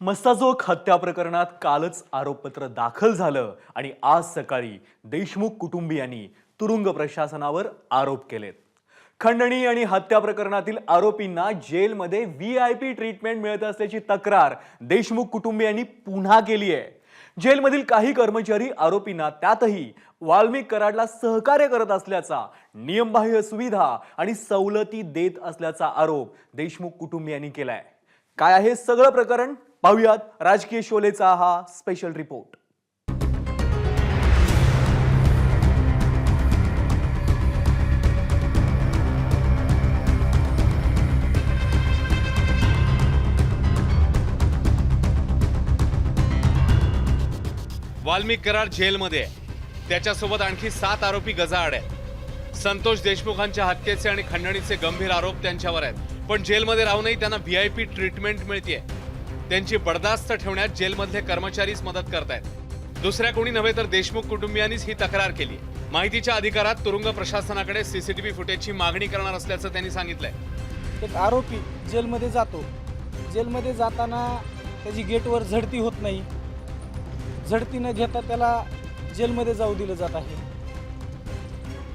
मस्साजोग हत्या प्रकरणात कालच आरोपपत्र दाखल झालं आणि आज सकाळी देशमुख कुटुंबियांनी तुरुंग प्रशासनावर आरोप केलेत। खंडणी आणि हत्या प्रकरणातील आरोपींना जेलमध्ये व्हीआयपी ट्रीटमेंट मिळत असल्याची तक्रार देशमुख कुटुंबियांनी पुन्हा केली आहे। जेलमधील काही कर्मचारी आरोपींना त्यातही वाल्मिक कराडला सहकार्य करत असल्याचा, नियमबाह्य सुविधा आणि सवलती देत असल्याचा आरोप देशमुख कुटुंबियांनी केलाय। काय आहे सगळं प्रकरण पाहूयात राजकीय शोलेचा हा स्पेशल रिपोर्ट। वाल्मिक कराड जेलमध्ये आहे। त्याच्यासोबत आणखी 7 आरोपी गजाआड आहेत। संतोष देशमुखांच्या हत्येचे आणि खंडणीचे गंभीर आरोप त्यांच्यावर आहेत, पण जेलमध्ये राहूनही त्यांना व्हीआयपी ट्रीटमेंट मिळते। त्यांची बर्दास्त ठेवण्यात जेलमधले कर्मचारीच मदत करतायत। दुसऱ्या कोणी नव्हे तर देशमुख कुटुंबियांनीच ही तक्रार केली। माहितीच्या अधिकारात तुरुंग प्रशासनाकडे सीसीटीव्ही फुटेजची मागणी करणार असल्याचं त्यांनी सांगितलंय। एक आरोपी जेलमध्ये जातो, जेलमध्ये जाताना त्याची गेटवर झडती होत नाही, झडती न घेता त्याला जेलमध्ये जाऊ दिलं जात आहे।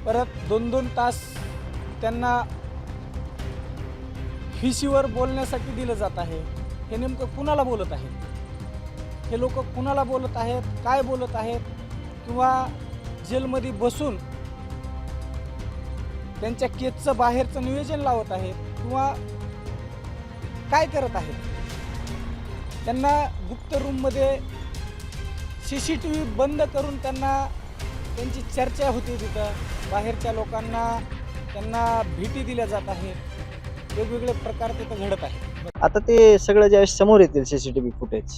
परत 2-2 तास त्यांना हिशीवर बोलण्यासाठी दिलं जात आहे। हे नेमकं कुणाला बोलत आहेत, हे लोक कुणाला बोलत आहेत, काय बोलत आहेत, किंवा जेलमध्ये बसून त्यांच्या केसचं बाहेरचं नियोजन लावत आहेत किंवा काय करत आहेत। त्यांना गुप्त रूममध्ये सीसीटीव्ही बंद करून त्यांची चर्चा होती, तिथं बाहेरच्या लोकांना त्यांना भीती दिल्या जात आहे। वेगवेगळे प्रकार तिथं घडत आहेत। आता ते सगळं ज्यावेळेस समोर येतील सीसीटीव्ही फुटेज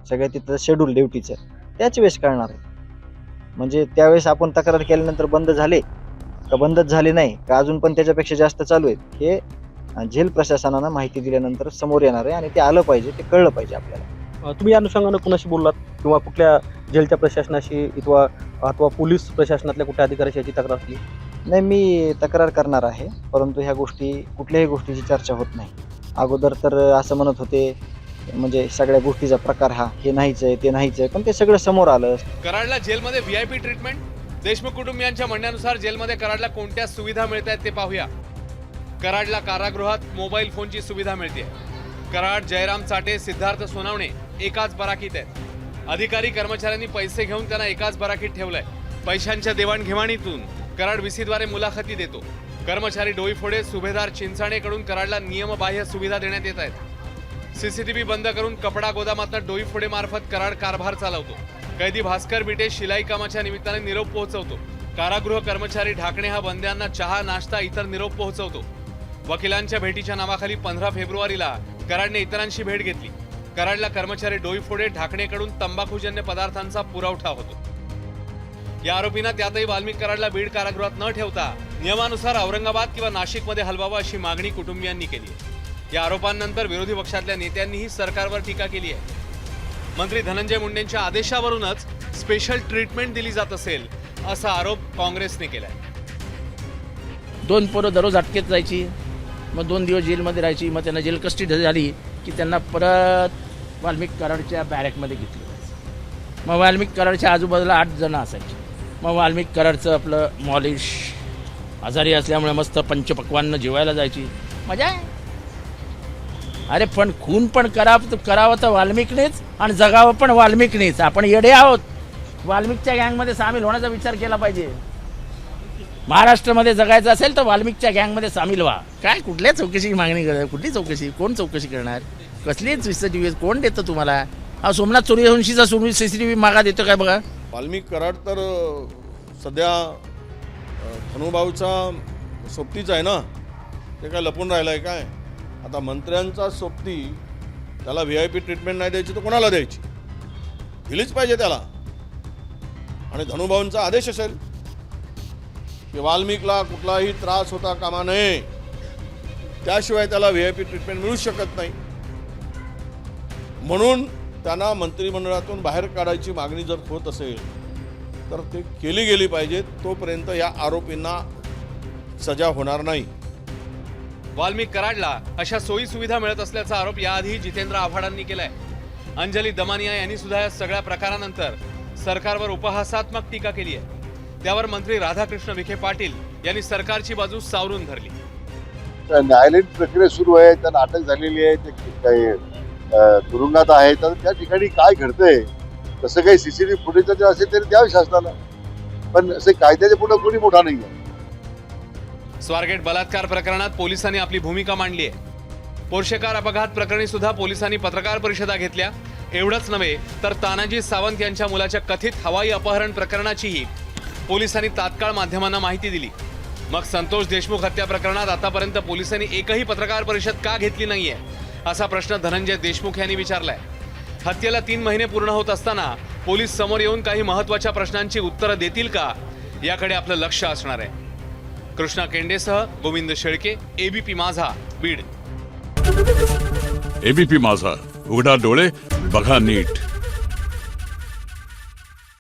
सगळं तिथं शेड्यूल ड्युटीचं त्याच वेळेस कळणार आहे। म्हणजे त्यावेळेस आपण तक्रार केल्यानंतर बंद झाले का बंदच झाले नाही का अजून पण त्याच्यापेक्षा जास्त चालू आहेत हे जेल प्रशासनानं माहिती दिल्यानंतर समोर येणार आहे आणि ते आलं पाहिजे, ते कळलं पाहिजे आपल्याला। तुम्ही या अनुषंगानं कुणाशी बोललात किंवा कुठल्या जेलच्या प्रशासनाशी अथवा पोलीस प्रशासनातल्या कुठल्या अधिकाऱ्याशी याची तक्रार केली? नाही, मी तक्रार करणार आहे, परंतु ह्या गोष्टी कुठल्याही गोष्टीची चर्चा होत नाही। अगोदर तर असं म्हणत होते म्हणजे सगळ्या गोष्टीचा प्रकार हा हे नाहीच आहे ते नाहीच आहे, पण ते सगळं समोर आलं। कराडला जेलमध्ये व्हीआयपी ट्रीटमेंट। देशमुख कुटुंबियांच्या म्हणण्यानुसार जेलमध्ये कराडला कोणत्या सुविधा मिळत आहेत ते पाहूया। कराडला कारागृहात मोबाईल फोनची सुविधा मिळते। कराड, जयराम चाटे, सिद्धार्थ सोनावणे एकाच बराकीत आहेत। अधिकारी कर्मचाऱ्यांनी पैसे घेऊन त्यांना एकाच बराकीत ठेवलंय। पैशांच्या देवाणघेवाणीतून कराड VC द्वारे मुलाखती देतो। कर्मचारी डोईफोडे, सुभेदार चिंचाणेकडून कराडला नियमबाह्य सुविधा देण्यात येत आहेत। सीसीटीव्ही बंद करून कपडा गोदामातून डोईफोडे मार्फत कराड कारभार चालवतो। कैदी भास्कर बिटे शिलाई कामाच्या निमित्ताने निरोप पोहोचवतो। कारागृह कर्मचारी ढाकणे हा बंद्यांना चहा, नाश्ता, इतर निरोप पोहोचवतो। वकिलांच्या भेटीच्या नावाखाली 15 फेब्रुवारीला कराडने इतरांशी भेट घेतली। कराडला कर्मचारी डोईफोडे, ढाकणेकडून तंबाखूजन्य पदार्थांचा पुरवठा होतो। या आरोपींना त्यातही वाल्मिक कराडला बीड कारागृहात न ठेवता नियमानुसार औरंगाबाद किंवा नाशिकमध्ये हलवावं अशी मागणी कुटुंबियांनी केली आहे। या आरोपांनंतर विरोधी पक्षातल्या नेत्यांनीही सरकारवर टीका केली आहे। मंत्री धनंजय मुंडेंच्या आदेशावरूनच स्पेशल ट्रीटमेंट दिली जात असेल असा आरोप काँग्रेसने केलाय। 2 पोरं दररोज अटकेत जायची, मग 2 दिवस जेलमध्ये राहायची, मग त्यांना जेल कस्टडी झाली की त्यांना परत वाल्मिक कराडच्या बॅरेकमध्ये घेतलं जायचं। मग वाल्मिक कराडच्या आजूबाजूला 8 जण असायचे। मग वाल्मिक कराडचं आपलं मॉलिश आजारी असल्यामुळे मस्त पंचपक्वान्न जेवायला जायची, मजा आहे। अरे पण खून पण करावं तर वाल्मिकनेच आणि जगावं पण वाल्मिकनेच। आपण येडे आहोत, वाल्मिकच्या गँगमध्ये सामील होण्याचा विचार केला पाहिजे। महाराष्ट्रामध्ये जगायचं असेल तर वाल्मिकच्या गँगमध्ये सामील व्हा। काय कुठल्या चौकशीची मागणी करणार? कुठली चौकशी? कोण चौकशी करणार? कसलीच सीसीटीव्ही कोण देतं तुम्हाला? हा सोमनाथ सूर्यवंशीचा सीसीटीव्ही मागा देतो काय बघा। वाल्मिक कराड तर सध्या धनुभाऊचा सोबतीच आहे ना, ते काय लपून राहिलं आहे काय? आता मंत्र्यांचा सोबती त्याला व्हीआयपी ट्रीटमेंट नाही द्यायची तर कोणाला द्यायची? दिलीच पाहिजे त्याला। आणि धनुभाऊंचा आदेश असेल की वाल्मिकला कुठलाही त्रास होता कामा नये, त्याशिवाय त्याला व्हीआयपी ट्रीटमेंट मिळू शकत नाही, म्हणून त्यांना मंत्रिमंडळातून बाहेर काढायची मागणी जर होत असेल तर ते केली गेली पाहिजे। तोपर्यंत या आरोपींना सजा होणार नाही। वाल्मिक कराडला अशा सोयी सुविधा मिळत असल्याचा आरोप याआधी जितेंद्र आव्हाडांनी केलाय। अंजली दमानिया यांनी सुद्धा या सगळ्या प्रकारानंतर सरकारवर उपहासात्मक टीका केली आहे. त्यावर मंत्री राधाकृष्ण विखे पाटील यांनी सरकारची बाजू सावरून धरली. न्यायालयीन प्रक्रिया सुरू आहे, त्यांना अटक झालेली आहे, ते काही तुरुंगात आहे, तर त्या ठिकाणी काय घडतंय तसं काही सीसीटीव्ही फुटेज जर असेल तरी द्यावे शासनाला, पण असे कायद्याच्या पुढे कोणी मोठा नाही आहे. स्वारगेट बलात्कार प्रकरणात पोलिसांनी आपली भूमिका मांडली आहे. पोर्शे कार अपघात प्रकरणी सुद्धा पोलिसांनी पत्रकार परिषदा घेतल्या. एवढंच नव्हे तर तानाजी सावंत यांच्या मुलाच्या कथित हवाई अपहरण प्रकरणाचीही पोलिसांनी तात्काळ माध्यमांना माहिती दिली. मग संतोष देशमुख हत्या प्रकरणात आतापर्यंत पोलिसांनी एकही पत्रकार परिषद का घेतली नाहीये असा प्रश्न धनंजय देशमुख यांनी विचारलाय. हत्येला 3 महिने पूर्ण होत असताना पोलीस समोर येऊन काही महत्त्वाच्या प्रश्नांची उत्तरं देतील का, याकडे आपलं लक्ष असणार आहे. कृष्णा केंडेसह गोविंद शेळके, एबीपी माझा, बीड. एबीपी माझा, उघडा डोळे बघा नीट.